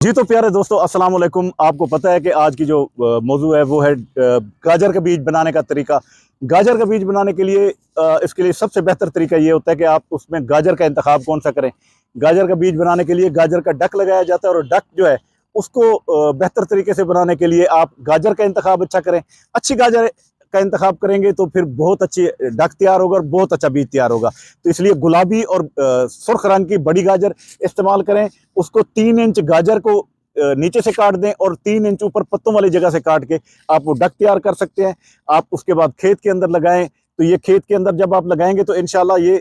जी तो प्यारे दोस्तों, अस्सलाम वालेकुम। आपको पता है कि आज की जो मौजू है वो है गाजर का बीज बनाने का तरीका। गाजर का बीज बनाने के लिए इसके लिए सबसे बेहतर तरीका ये होता है कि आप उसमें गाजर का इंतखाब कौन सा करें। गाजर का बीज बनाने के लिए गाजर का डक लगाया जाता है और डक जो है उसको बेहतर तरीके से बनाने के लिए आप गाजर का इंतखाब अच्छा करें। अच्छी गाजर का इंतखाब करेंगे तो फिर बहुत अच्छी डक तैयार होगा और बहुत अच्छा बीज तैयार होगा। तो इसलिए गुलाबी और सुर्ख रंग की बड़ी गाजर इस्तेमाल करें। उसको 3 इंच गाजर को नीचे से काट दें और 3 इंच ऊपर पत्तों वाली जगह से काट के आप वो डक तैयार कर सकते हैं। आप उसके बाद खेत के अंदर लगाएं। तो ये खेत के अंदर जब आप लगाएंगे तो इंशाल्लाह ये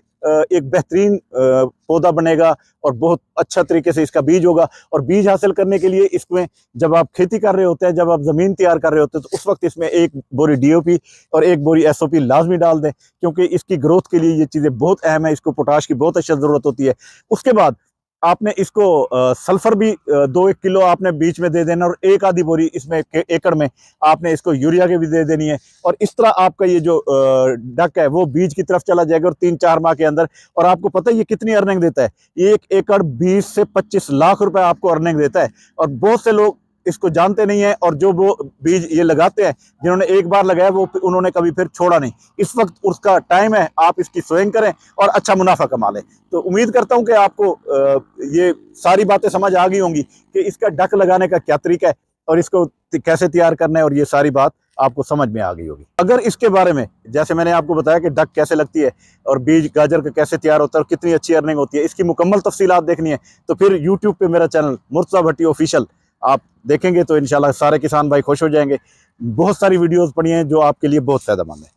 एक बेहतरीन पौधा बनेगा और बहुत अच्छा तरीके से इसका बीज होगा। और बीज हासिल करने के लिए इसमें जब आप खेती कर रहे होते हैं, जब आप ज़मीन तैयार कर रहे होते हैं, तो उस वक्त इसमें 1 बोरी DOP और 1 बोरी SOP लाजमी डाल दें, क्योंकि इसकी ग्रोथ के लिए ये चीज़ें बहुत अहम है। इसको पोटाश की बहुत अच्छी ज़रूरत होती है। उसके बाद आपने इसको सल्फर भी 2-1 किलो आपने बीच में दे देना और 1 आधी बोरी इसमें एकड़ में आपने इसको यूरिया के भी दे देनी है। और इस तरह आपका ये जो डक है वो बीज की तरफ चला जाएगा और 3-4 माह के अंदर। और आपको पता है ये कितनी अर्निंग देता है? 1 एकड़ 20 से 25 लाख रुपए आपको अर्निंग देता है। और बहुत से लोग इसको जानते नहीं है और जो वो बीज ये लगाते हैं, जिन्होंने एक बार लगाया वो उन्होंने कभी फिर छोड़ा नहीं। इस वक्त उसका टाइम है, आप इसकी सोइंग करें और अच्छा मुनाफा कमा लें। तो उम्मीद करता हूं कि आपको ये सारी बातें समझ आ गई होंगी कि इसका डक लगाने का क्या तरीका है और इसको कैसे तैयार करना है, और ये सारी बात आपको समझ में आ गई होगी। अगर इसके बारे में, जैसे मैंने आपको बताया कि डक कैसे लगती है और बीज गाजर का कैसे तैयार होता है और कितनी अच्छी अर्निंग होती है, इसकी मुकम्मल तफसीलात देखनी है तो फिर यूट्यूब पे मेरा चैनल मुर्तज़ा भट्टी ऑफिशियल आप देखेंगे तो इंशाल्लाह सारे किसान भाई खुश हो जाएंगे। बहुत सारी वीडियोस पड़ी हैं जो आपके लिए बहुत फ़ायदेमंद है।